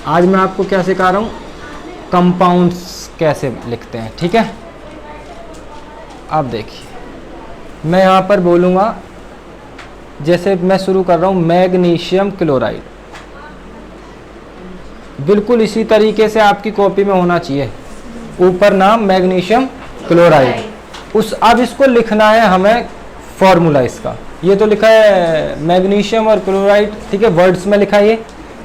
आज मैं आपको क्या सिखा रहा हूँ, कंपाउंड्स कैसे लिखते हैं। ठीक है, अब देखिए मैं यहाँ पर बोलूँगा, जैसे मैं शुरू कर रहा हूँ मैग्नीशियम क्लोराइड, बिल्कुल इसी तरीके से आपकी कॉपी में होना चाहिए, ऊपर नाम मैग्नीशियम क्लोराइड। अब इसको लिखना है हमें फॉर्मूला इसका, ये तो लिखा है मैग्नीशियम और क्लोराइड, ठीक है, वर्ड्स में लिखा है ये,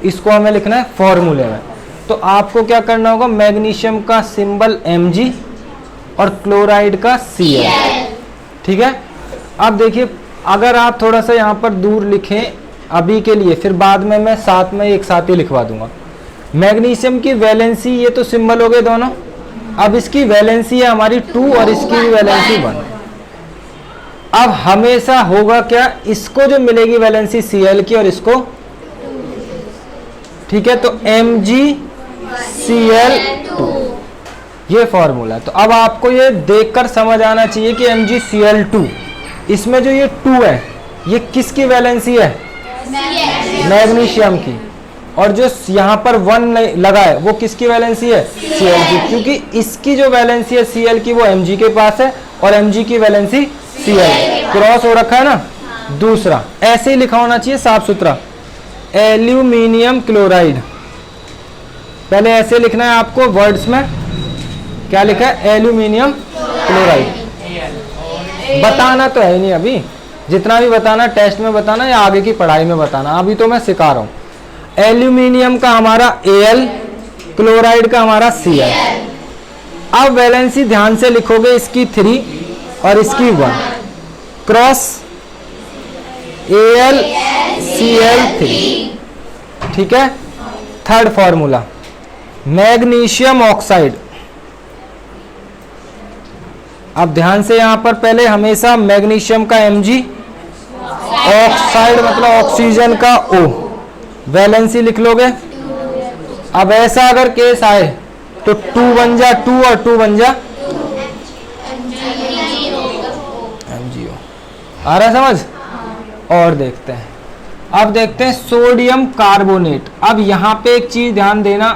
इसको हमें लिखना है फॉर्मूले में। तो आपको क्या करना होगा, मैग्नीशियम का सिंबल Mg और क्लोराइड का Cl। ठीक है, अब देखिए अगर आप थोड़ा सा यहाँ पर दूर लिखें अभी के लिए, फिर बाद में मैं साथ में एक साथ ही लिखवा दूंगा। मैग्नीशियम की वैलेंसी, ये तो सिंबल हो गए दोनों, अब इसकी वैलेंसी है हमारी 2 और इसकी भी वैलेंसी 1। अब हमेशा होगा क्या, इसको जो मिलेगी वैलेंसी Cl की और इसको, ठीक है, तो MgCl2 ये फॉर्मूला। तो अब आपको ये देखकर समझ आना चाहिए कि MgCl2, इसमें जो ये 2 है ये किसकी वैलेंसी है, मैग्नीशियम की, और जो यहाँ पर 1 लगा है वो किसकी वैलेंसी है, Cl की, क्योंकि इसकी जो वैलेंसी है Cl की वो Mg के पास है और Mg की वैलेंसी Cl, क्रॉस हो रखा है ना। दूसरा ऐसे ही लिखा होना चाहिए साफ सुथरा, एल्यूमिनियम क्लोराइड, पहले ऐसे लिखना है आपको वर्ड्स में, क्या लिखा है, एल्यूमिनियम क्लोराइड। बताना तो है ही नहीं अभी, जितना भी बताना टेस्ट में बताना या आगे की पढ़ाई में बताना, अभी तो मैं सिखा रहा हूँ। एल्यूमिनियम का हमारा Al, क्लोराइड का हमारा Cl। अब वैलेंसी ध्यान से लिखोगे, इसकी 3 और इसकी 1, क्रॉस AlCl3। ठीक है, थर्ड फॉर्मूला मैग्नीशियम ऑक्साइड। अब ध्यान से यहां पर पहले हमेशा मैग्नीशियम का Mg, ऑक्साइड मतलब ऑक्सीजन का O, वैलेंसी लिख लोगे। अब ऐसा अगर केस आए तो 2 बन जा 2 और 2 बन जा MgO। आ रहा है समझ? और देखते हैं, अब देखते हैं सोडियम कार्बोनेट। अब यहाँ पे एक चीज ध्यान देना,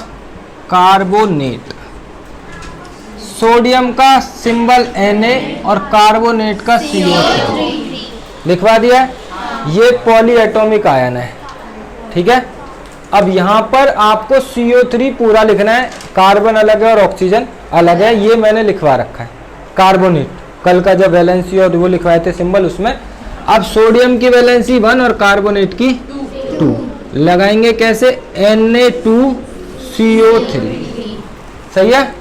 कार्बोनेट, सोडियम का सिंबल Na और कार्बोनेट का CO3 लिखवा दिया है, ये पॉलीएटॉमिक आयन है। ठीक है, अब यहाँ पर आपको CO3 पूरा लिखना है, कार्बन अलग है और ऑक्सीजन अलग है, ये मैंने लिखवा रखा है। कार्बोनेट कल का जब वैलेंसी और वो लिखवाए थे सिंबल उसमें। अब सोडियम की वैलेंसी 1 और कार्बोनेट की 2 लगाएंगे कैसे, Na2CO3। सही है।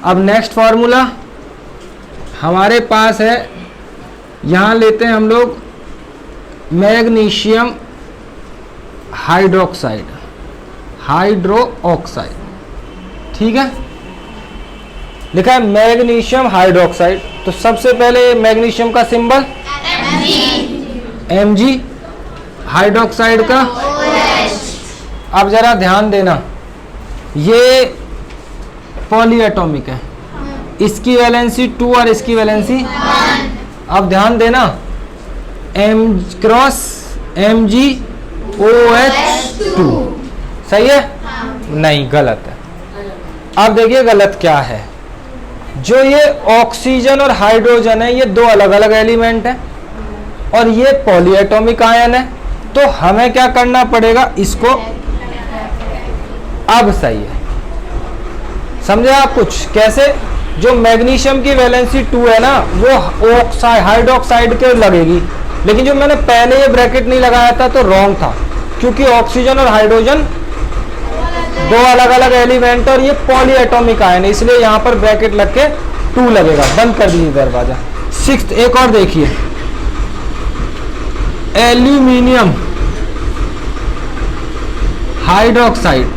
अब नेक्स्ट फॉर्मूला हमारे पास है, यहाँ लेते हैं हम लोग मैग्नीशियम हाइड्रोक्साइड, ठीक है, लिखा है मैग्नीशियम हाइड्रोक्साइड। तो सबसे पहले मैग्नीशियम का सिंबल Mg, हाइड्रोक्साइड का OH। अब जरा ध्यान देना, ये पॉलीएटॉमिक है, इसकी वैलेंसी 2 और इसकी वैलेंसी 1। अब ध्यान देना, M क्रॉस MgOH2, सही है? नहीं, गलत है। अब देखिए गलत क्या है, जो ये ऑक्सीजन और हाइड्रोजन है ये 2 अलग अलग एलिमेंट हैं और ये पॉलीएटॉमिक आयन है, तो हमें क्या करना पड़ेगा, इसको, अब सही है, समझे आप कुछ कैसे? जो मैग्नीशियम की वैलेंसी 2 है ना वो ऑक्साइड हाइड्रोक्साइड के लगेगी, लेकिन जो मैंने पहले ये ब्रैकेट नहीं लगाया था तो रॉन्ग था, क्योंकि ऑक्सीजन और हाइड्रोजन 2 अलग अलग एलिमेंट और ये पॉलीएटॉमिक आयन है, इसलिए यहाँ पर ब्रैकेट लग के 2 लगेगा। बंद कर दीजिए दरवाजा। 6th एक और देखिए, एल्यूमिनियम हाइड्रोक्साइड।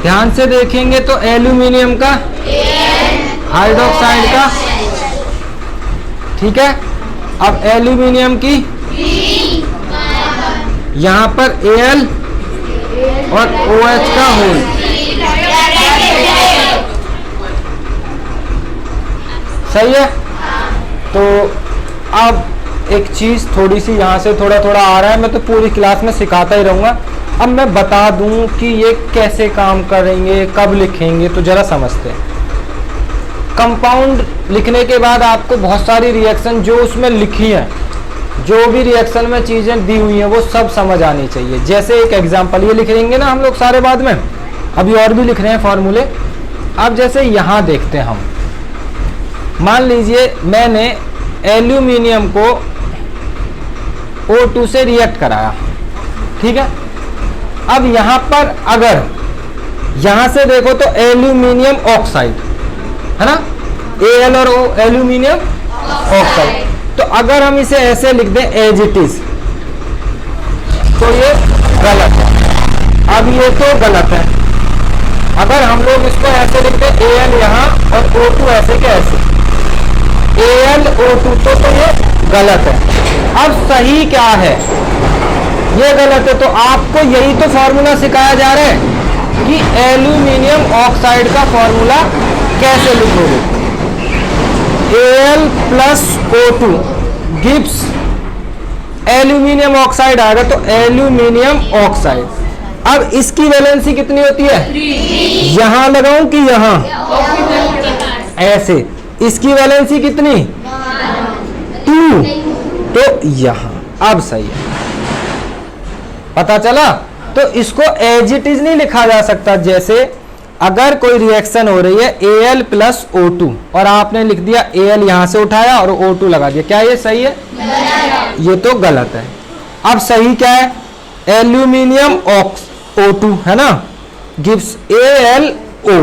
ध्यान से देखेंगे तो एल्यूमिनियम का, हाइड्रोक्साइड का, ठीक है। अब एल्यूमिनियम की यहाँ पर Al और OH का होल, सही है। तो अब एक चीज थोड़ी सी यहाँ से थोड़ा थोड़ा आ रहा है, मैं तो पूरी क्लास में सिखाता ही रहूंगा, अब मैं बता दूं कि ये कैसे काम करेंगे, कब लिखेंगे, तो जरा समझते हैं। कंपाउंड लिखने के बाद आपको बहुत सारी रिएक्शन जो उसमें लिखी है, जो भी रिएक्शन में चीज़ें दी हुई हैं वो सब समझ आनी चाहिए। जैसे एक एग्जांपल ये लिख लेंगे ना हम लोग सारे बाद में, अभी और भी लिख रहे हैं फॉर्मूले। अब जैसे यहाँ देखते हैं हम, मान लीजिए मैंने एल्यूमिनियम को O2 से रिएक्ट कराया, ठीक है। अब यहाँ पर अगर यहाँ से देखो तो एल्यूमिनियम ऑक्साइड है ना, Al और O एल्यूमिनियम ऑक्साइड। तो अगर हम इसे ऐसे लिख दें एज इट इज, तो ये गलत है। अब ये तो गलत है। अगर हम लोग इसको ऐसे लिख दें Al यहाँ और O2 ऐसे के ऐसे, Al O2, तो ये गलत है। अब सही क्या है, ये गलत है। तो आपको यही तो फॉर्मूला सिखाया जा रहा है कि एल्यूमिनियम ऑक्साइड का फॉर्मूला कैसे लिखोगे। Al plus O2 gives aluminium oxide आएगा, तो एल्यूमिनियम ऑक्साइड। अब इसकी वैलेंसी कितनी होती है, यहां लगाऊं कि यहां, ऐसे। इसकी वैलेंसी कितनी, 2, तो यहां। अब सही है, पता चला। तो इसको एज इट इज नहीं लिखा जा सकता। जैसे अगर कोई रिएक्शन हो रही है Al प्लस O2 और आपने लिख दिया Al यहां से उठाया और O2 लगा दिया, क्या ये सही है, ये तो गलत है। अब सही क्या है, एल्यूमिनियम O2 है ना, गिव्स AlO।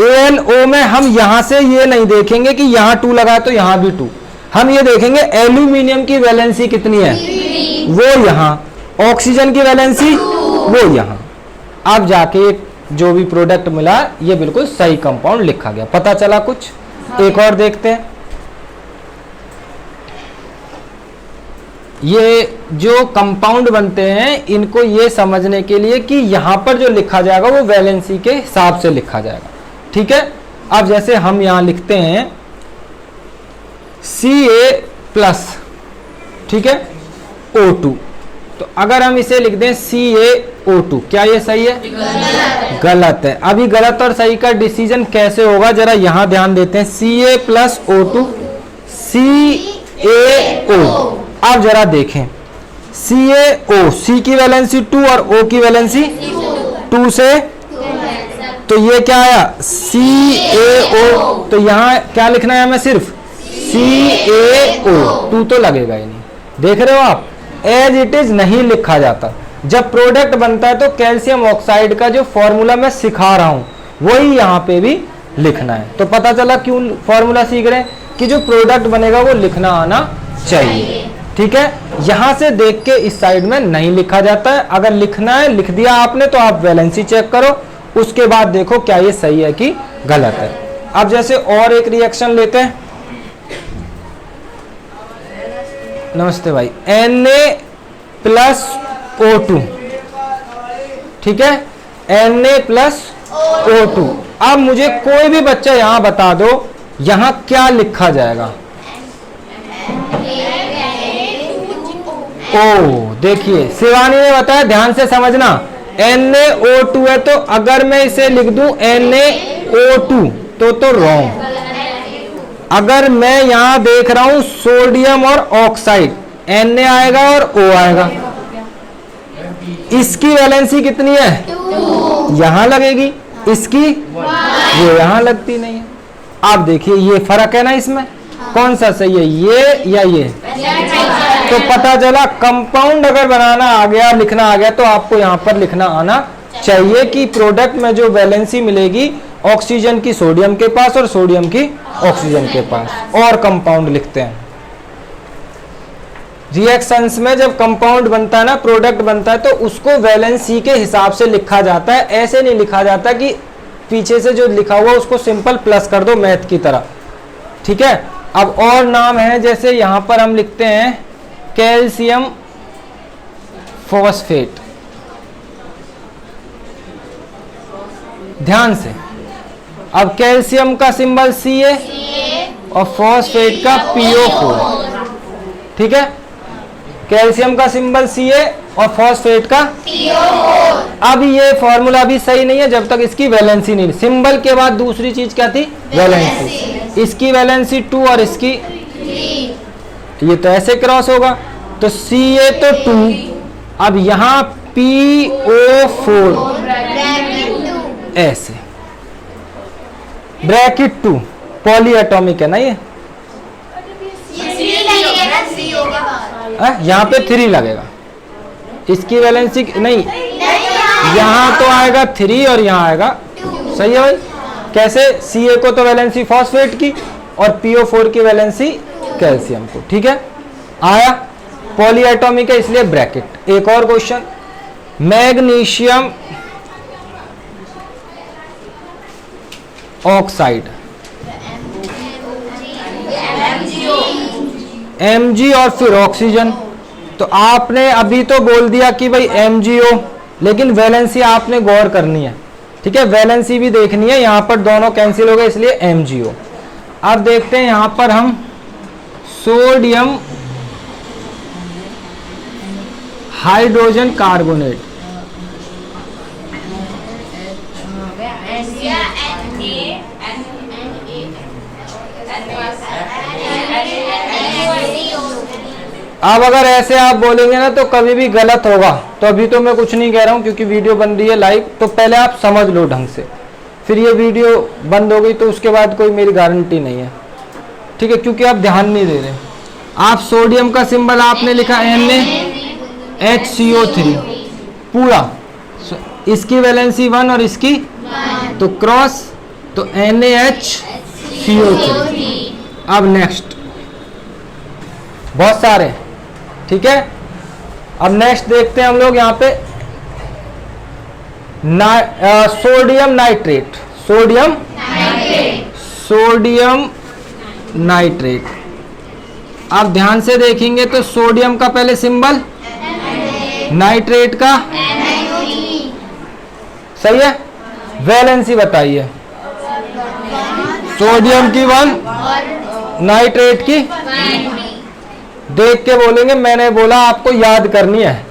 AlO में हम यहां से ये नहीं देखेंगे कि यहां 2 लगा तो यहां भी 2, हम ये देखेंगे एल्यूमिनियम की वैलेंसी कितनी है, वो यहां, ऑक्सीजन की वैलेंसी वो यहां। अब जाके जो भी प्रोडक्ट मिला ये बिल्कुल सही कंपाउंड लिखा गया। पता चला कुछ। एक और देखते हैं। ये जो कंपाउंड बनते हैं इनको ये समझने के लिए कि यहां पर जो लिखा जाएगा वो वैलेंसी के हिसाब से लिखा जाएगा, ठीक है। अब जैसे हम यहां लिखते हैं Ca प्लस, ठीक है, O2, तो अगर हम इसे लिख दें CaO2, क्या ये सही है, गलत है। अभी गलत और सही का डिसीजन कैसे होगा, जरा यहां ध्यान देते हैं। Ca plus O2 CaO। अब जरा देखें CaO, C की वैलेंसी 2 और O की वैलेंसी 2 से, तो ये क्या आया CaO। तो यहां क्या लिखना है हमें, सिर्फ CaO, 2 तो लगेगा ही नहीं। देख रहे हो आप, एज इट इज नहीं लिखा जाता। जब प्रोडक्ट बनता है तो कैल्शियम ऑक्साइड का जो फॉर्मूला मैं सिखा रहा हूं वही यहां पे भी लिखना है। तो पता चला क्यों फॉर्मूला सीख रहे हैं, कि जो प्रोडक्ट बनेगा वो लिखना आना चाहिए, ठीक है। यहां से देख के इस साइड में नहीं लिखा जाता है। अगर लिखना है, लिख दिया आपने, तो आप वैलेंसी चेक करो, उसके बाद देखो क्या ये सही है कि गलत है। अब जैसे और एक रिएक्शन लेते हैं। नमस्ते भाई, Na प्लस O2, ठीक है, Na प्लस O2। अब मुझे कोई भी बच्चा यहां बता दो यहां क्या लिखा जाएगा। ओ देखिए शिवानी ने बताया, ध्यान से समझना, NaO2 है, तो अगर मैं इसे लिख दूं NaO2 तो रॉन्ग। अगर मैं यहां देख रहा हूं सोडियम और ऑक्साइड, Na आएगा और O आएगा। इसकी वैलेंसी कितनी है, यहां लगेगी, इसकी ये यहां लगती नहीं है। आप देखिए ये फर्क है ना, इसमें कौन सा सही है, ये या ये। तो पता चला कंपाउंड अगर बनाना आ गया, लिखना आ गया, तो आपको यहां पर लिखना आना चाहिए कि प्रोडक्ट में जो वैलेंसी मिलेगी ऑक्सीजन की सोडियम के पास और सोडियम की ऑक्सीजन के पास। और कंपाउंड लिखते हैं रिएक्शंस में, जब कंपाउंड बनता है ना, प्रोडक्ट बनता है, तो उसको वैलेंसी के हिसाब से लिखा जाता है। ऐसे नहीं लिखा जाता कि पीछे से जो लिखा हुआ उसको सिंपल प्लस कर दो मैथ की तरह, ठीक है। अब और नाम है, जैसे यहां पर हम लिखते हैं कैल्शियम फॉस्फेट। ध्यान से, अब कैल्शियम का सिंबल Ca और फॉस्फेट का PO4, ठीक है। कैल्शियम का सिंबल Ca और फॉस्फेट का PO4। अब ये फॉर्मूला भी सही नहीं है जब तक इसकी वैलेंसी नहीं, सिंबल के बाद दूसरी चीज क्या थी, वैलेंसी। इसकी वैलेंसी 2 और इसकी 3, ये तो ऐसे क्रॉस होगा, तो Ca तो 2, अब यहाँ PO4 ऐसे ब्रैकेट 2, पॉली एटॉमिक है ना ये, यहाँ पे 3 लगेगा, इसकी वैलेंसी नहीं, यहाँ तो आएगा 3 और यहाँ आएगा 2। सही है भाई। कैसे, Ca को तो वैलेंसी फॉस्फेट की और PO4 की वैलेंसी कैल्शियम को। ठीक है, आया, पॉली एटॉमिक है इसलिए ब्रैकेट। एक और क्वेश्चन, मैग्नीशियम ऑक्साइड, Mg और फिर ऑक्सीजन। तो आपने अभी तो बोल दिया कि भाई MgO, लेकिन वैलेंसी आपने गौर करनी है। ठीक है, वैलेंसी भी देखनी है, यहाँ पर दोनों कैंसिल हो गए इसलिए MgO। अब देखते हैं यहाँ पर हम सोडियम हाइड्रोजन कार्बोनेट, अब अगर ऐसे आप बोलेंगे ना तो कभी भी गलत होगा। तो अभी तो मैं कुछ नहीं कह रहा हूं क्योंकि वीडियो बन रही है लाइव, तो पहले आप समझ लो ढंग से, फिर ये वीडियो बंद हो गई तो उसके बाद कोई मेरी गारंटी नहीं है। ठीक है, क्योंकि आप ध्यान नहीं दे रहे। आप सोडियम का सिंबल आपने लिखा NaHCO3 पूरा, इसकी वैलेंसी 1 और इसकी तो क्रॉस, तो NaHCO3। अब नेक्स्ट, बहुत सारे। ठीक है, अब नेक्स्ट देखते हैं हम लोग यहाँ पे सोडियम नाइट्रेट, सोडियम नाइट्रेट। आप ध्यान से देखेंगे तो सोडियम का पहले सिंबल, नाइट्रेट का सही है। वैलेंसी बताइए, सोडियम की 1, नाइट्रेट की, देख के बोलेंगे, मैंने बोला आपको याद करनी है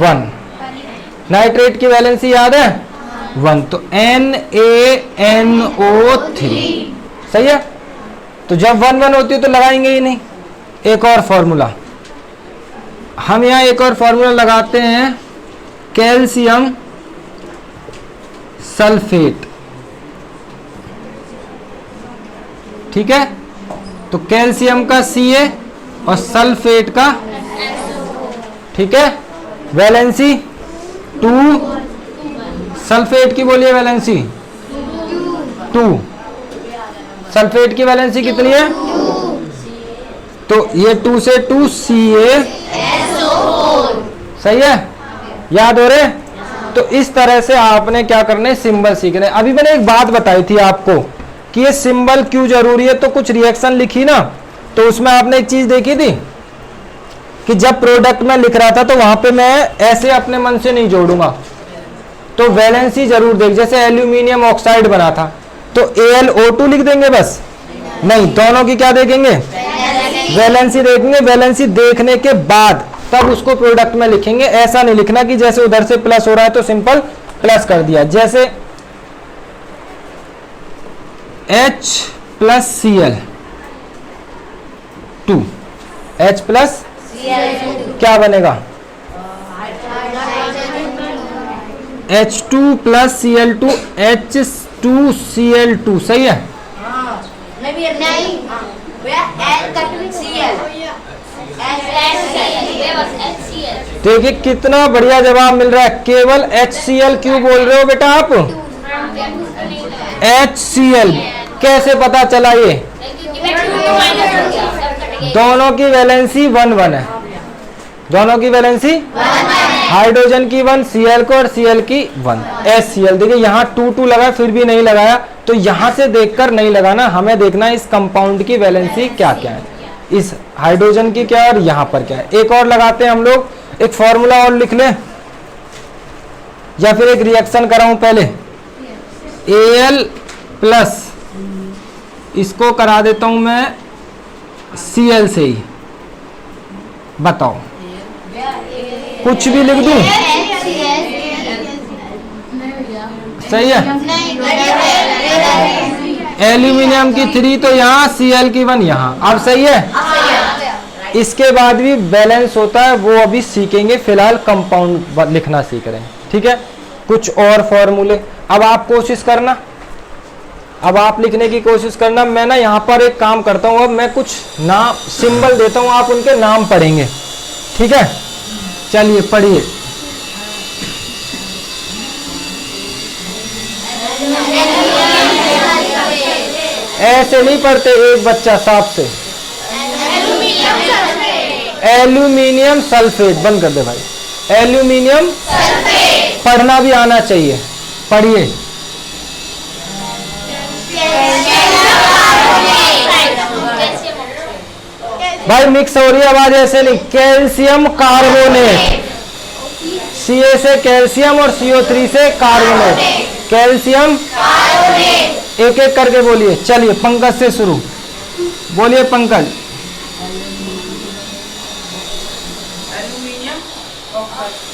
1। नाइट्रेट की वैलेंसी याद है 1, तो NaNO3 सही है। तो जब 1 होती है तो लगाएंगे ही नहीं। एक और फॉर्मूला, हम यहाँ एक और फॉर्मूला लगाते हैं, कैल्शियम सल्फेट। ठीक है, तो कैल्शियम का Ca और सल्फेट का, ठीक है, वैलेंसी 2, सल्फेट की बोलिए वैलेंसी 2, सल्फेट की वैलेंसी कितनी है, तो ये 2 से 2 CaSO4 सही है, याद हो रहे। तो इस तरह से आपने क्या करना है, सिंबल सीखने। अभी मैंने एक बात बताई थी आपको कि ये सिंबल क्यों जरूरी है, तो कुछ रिएक्शन लिखी ना, तो उसमें आपने एक चीज देखी थी कि जब प्रोडक्ट में लिख रहा था तो वहां पे मैं ऐसे अपने मन से नहीं जोड़ूंगा, तो वैलेंसी जरूर देख। जैसे एल्यूमिनियम ऑक्साइड बना था तो AlO2 लिख देंगे बस, नहीं, दोनों की क्या देखेंगे, वैलेंसी देखेंगे। वैलेंसी देखने के बाद तब उसको प्रोडक्ट में लिखेंगे। ऐसा नहीं लिखना कि जैसे उधर से प्लस हो रहा है तो सिंपल प्लस कर दिया। जैसे H plus Cl2, H plus क्या बनेगा, H2 प्लस Cl2, H2Cl2 सही है। देखिए कितना बढ़िया जवाब मिल रहा है, केवल HCl क्यों बोल रहे हो बेटा आप, HCl कैसे पता चला, ये दोनों की वैलेंसी 1 है, दोनों की वैलेंसी, हाइड्रोजन की 1 Cl को और Cl की 1 HCl। देखिए यहाँ 2 लगा फिर भी नहीं लगाया, तो यहाँ से देखकर नहीं लगाना, हमें देखना है इस कंपाउंड की वैलेंसी क्या क्या है, इस हाइड्रोजन की क्या है और यहाँ पर क्या है। एक और लगाते हैं हम लोग, एक फॉर्मूला और लिख लें या फिर एक रिएक्शन कराऊं पहले, Al प्लस इसको करा देता हूं मैं Cl से ही, बताओ कुछ भी लिख दूं? सही है। एल्यूमिनियम की 3 तो यहाँ, Cl की 1 यहाँ। अब सही है। इसके बाद भी बैलेंस होता है, वो अभी सीखेंगे, फिलहाल कंपाउंड लिखना सीख रहे हैं, ठीक है। कुछ और फॉर्मूले अब आप कोशिश करना, अब आप लिखने की कोशिश करना। मैं ना यहाँ पर एक काम करता हूँ, अब मैं कुछ नाम सिंबल देता हूँ, आप उनके नाम पढ़ेंगे, ठीक है। चलिए पढ़िए। ऐसे नहीं पढ़ते एक बच्चा साफ से। एल्यूमिनियम सल्फेट, बंद कर दे भाई। एल्यूमिनियम सल्फेट पढ़ना भी आना चाहिए, पढ़िए। भाई मिक्स हो रही है आवाज, ऐसे नहीं। कैल्शियम कार्बोनेट, Ca से कैल्शियम और CO3 से कार्बोनेट। कैल्शियम कार्बोनेट, एक एक करके बोलिए। चलिए पंकज से शुरू, बोलिए पंकज।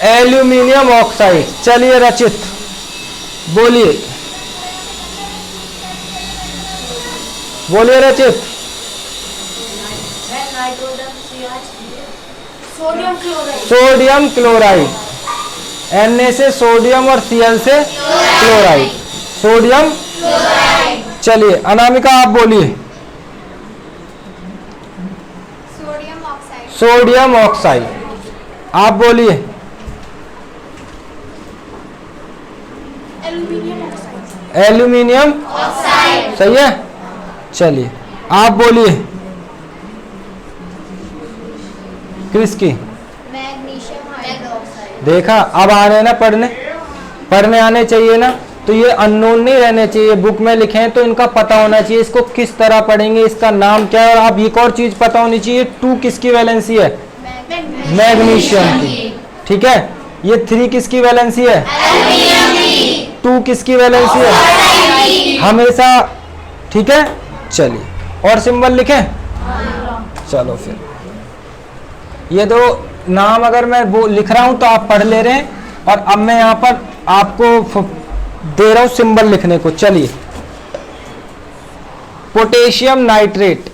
Aluminium oxide. चलिए रचित बोलिए, बोलिए रचित। Sodium chloride. Na से सोडियम और Cl से क्लोराइड, सोडियम क्लोराइड। चलिए अनामिका आप बोलिए। Sodium oxide. सोडियम ऑक्साइड, आप बोलिए। Aluminium oxide. एल्यूमिनियम ऑक्साइड, सही है। चलिए आप बोलिए। किसकी? Magnesium hydroxide. देखा, अब आ रहे ना पढ़ने आने चाहिए ना, तो ये अननोन नहीं रहने चाहिए। बुक में लिखे हैं तो इनका पता होना चाहिए, इसको किस तरह पढ़ेंगे, इसका नाम क्या है। और आप एक और चीज पता होनी चाहिए, 2 किसकी वैलेंसी है? मैग्नीशियम की, ठीक है। ये 3 किसकी वैलेंसी है? 2 किसकी वैलेंसी है? हमेशा, ठीक है। चलिए और सिंबल लिखें। चलो फिर ये दो नाम अगर मैं वो लिख रहा हूं तो आप पढ़ ले रहे हैं, और अब मैं यहां पर आपको दे रहा हूं सिंबल लिखने को। चलिए पोटेशियम नाइट्रेट,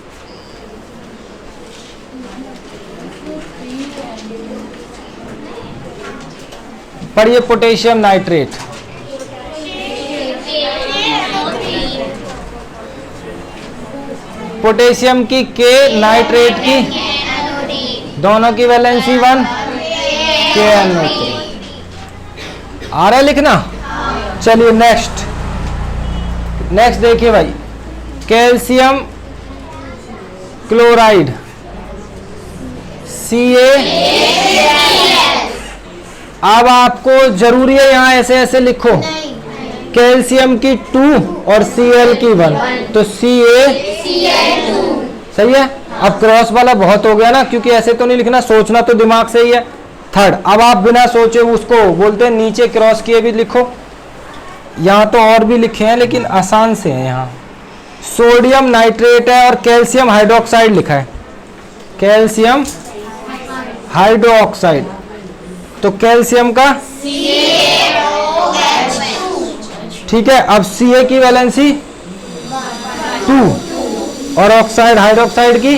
पढ़िए पोटेशियम नाइट्रेट। पोटेशियम की के, नाइट्रेट की, दोनों की वैलेंसी 1, KNO3। आ रहा है लिखना? चलिए नेक्स्ट देखिए भाई, कैल्शियम क्लोराइड, Ca। अब आपको जरूरी है यहां ऐसे लिखो, कैल्शियम की 2 और Cl की 1, तो Ca, सही है। अब क्रॉस वाला बहुत हो गया ना, क्योंकि ऐसे तो नहीं लिखना, सोचना तो दिमाग से ही है। थर्ड, अब आप बिना सोचे उसको बोलते हैं नीचे क्रॉस किए भी लिखो। यहाँ तो और भी लिखे हैं लेकिन आसान से है। यहाँ सोडियम नाइट्रेट है और कैल्शियम हाइड्रोक्साइड लिखा है, कैल्शियम हाइड्रोक्साइड। तो कैल्शियम का ठीक है। अब Ca की वैलेंसी 2 और ऑक्साइड हाइड्रोक्साइड की,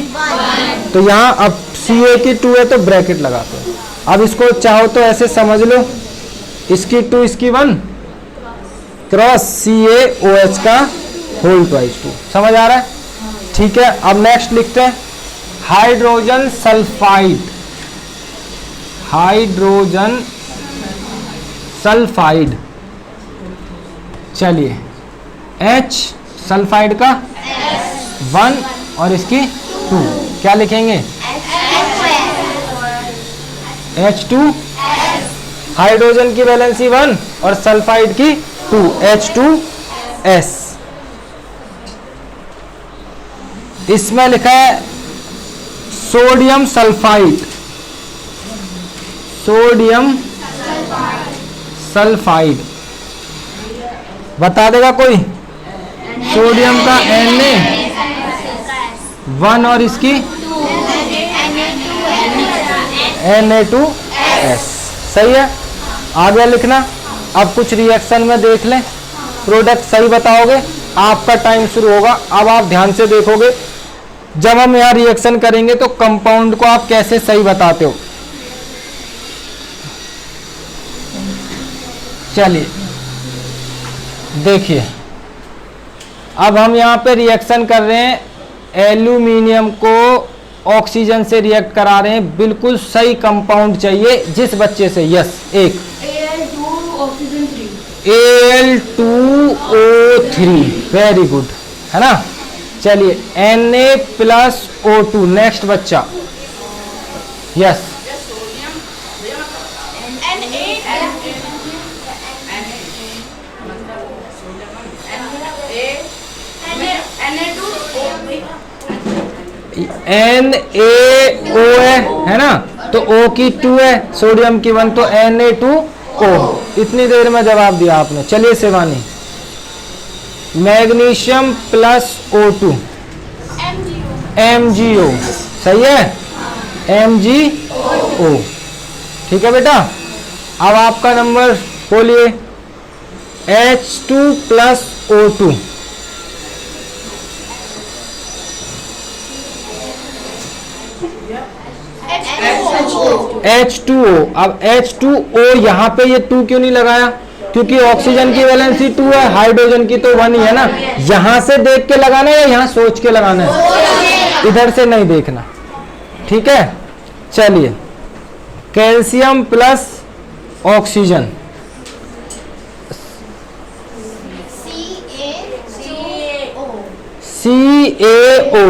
तो यहाँ अब Ca की 2 है तो ब्रैकेट लगाते हैं। अब इसको चाहो तो ऐसे समझ लो, इसकी 2 इसकी 1, क्रॉस CaOH का होल ट्वाइस 2। समझ आ रहा है? ठीक है। अब नेक्स्ट लिखते हैं हाइड्रोजन सल्फाइड, हाइड्रोजन सल्फाइड। चलिए H सल्फाइड का 1 और इसकी 2, क्या लिखेंगे? H2, हाइड्रोजन की वैलेंसी 1 और सल्फाइड की 2, H2S। इसमें लिखा है सोडियम सल्फाइड, सोडियम सल्फाइड, बता देगा कोई? सोडियम का Na1 और इसकी Na2S। सही है, आ गया लिखना। अब कुछ रिएक्शन में देख लें, प्रोडक्ट सही बताओगे, आपका टाइम शुरू होगा। अब आप ध्यान से देखोगे, जब हम यहाँ रिएक्शन करेंगे तो कंपाउंड को आप कैसे सही बताते हो। चलिए देखिए, अब हम यहाँ पे रिएक्शन कर रहे हैं, एल्यूमिनियम को ऑक्सीजन से रिएक्ट करा रहे हैं। बिल्कुल सही कंपाउंड चाहिए जिस बच्चे से। यस, एक Al2O3, वेरी गुड, है ना। चलिए Na+O2, नेक्स्ट बच्चा। यस, NaO है ना, तो O की 2 है, सोडियम की 1, तो Na2O। इतनी देर में जवाब दिया आपने। चलिए शिवानी, मैग्नीशियम +O2, MgO, सही है, MgO, ठीक है बेटा। अब आपका नंबर बोलिए, H2+O2, H2O। अब H2O यहाँ पे ये 2 क्यों नहीं लगाया, क्योंकि ऑक्सीजन की वैलेंसी 2 है, हाइड्रोजन की तो 1 ही है ना। यहां से देख के लगाना है या यहां सोच के लगाना है, इधर से नहीं देखना, ठीक है। चलिए, calcium plus oxygen, CaO,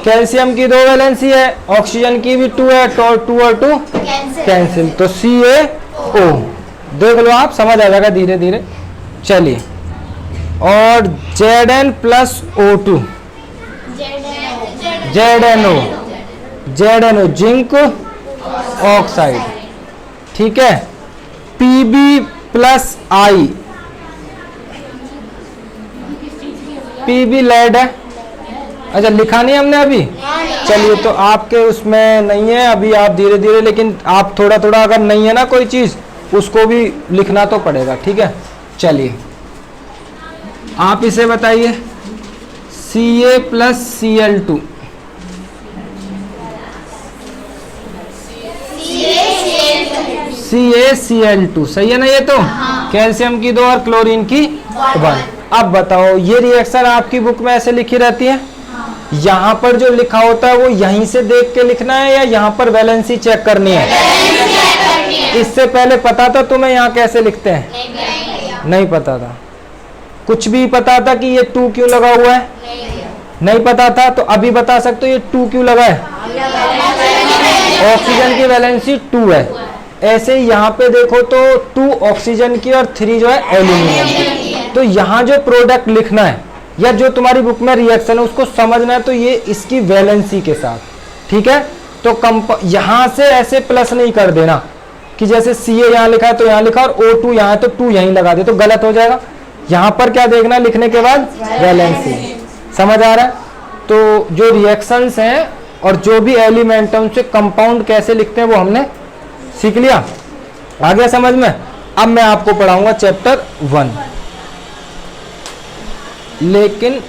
calcium की 2 वैलेंसी है, ऑक्सीजन की भी 2 है, तो 2 और 2 कैंसिल, तो CaO। देख लो, आप समझ आ जाएगा धीरे धीरे। चलिए, और Zn+O2, ZNO, जिंक ऑक्साइड, ठीक है। Pb+I, Pb लेड है। अच्छा, लिखा नहीं हमने अभी। चलिए, तो आपके उसमें नहीं है अभी, आप धीरे धीरे, लेकिन आप थोड़ा थोड़ा, अगर नहीं है ना कोई चीज़, उसको भी लिखना तो पड़ेगा, ठीक है। चलिए, आप इसे बताइए, Ca+Cl2, CaCl2, सही है ना ये तो। कैल्शियम की 2 और क्लोरीन की 1। अब बताओ, ये रिएक्शन आपकी बुक में ऐसे लिखी रहती है, यहाँ पर जो लिखा होता है वो यहीं से देख के लिखना है या यहाँ पर वैलेंसी चेक करनी है? इससे पहले पता था तुम्हें यहाँ कैसे लिखते हैं? नहीं पता था। कुछ भी पता था कि ये 2 क्यों लगा हुआ है? नहीं पता था। तो अभी बता सकते हो ये 2 क्यों लगा है? ऑक्सीजन की वैलेंसी 2 है। ऐसे ही यहाँ पे देखो तो 2 ऑक्सीजन की और 3 जो है एल्यूमिनियम की। तो यहाँ जो प्रोडक्ट लिखना है या जो तुम्हारी बुक में रिएक्शन है उसको समझना है, तो ये इसकी वैलेंसी के साथ, ठीक है। तो यहाँ से ऐसे प्लस नहीं कर देना कि जैसे Ca यहाँ लिखा है तो यहाँ लिखा और O2 यहाँ है तो 2 यहीं लगा दे, तो गलत हो जाएगा। यहाँ पर क्या देखना, लिखने के बाद वैलेंसी। समझ आ रहा है? तो जो रिएक्शंस हैं और जो भी एलिमेंट है उनसे कंपाउंड कैसे लिखते हैं वो हमने सीख लिया। आ गया समझ में? अब मैं आपको पढ़ाऊंगा चैप्टर 1, लेकिन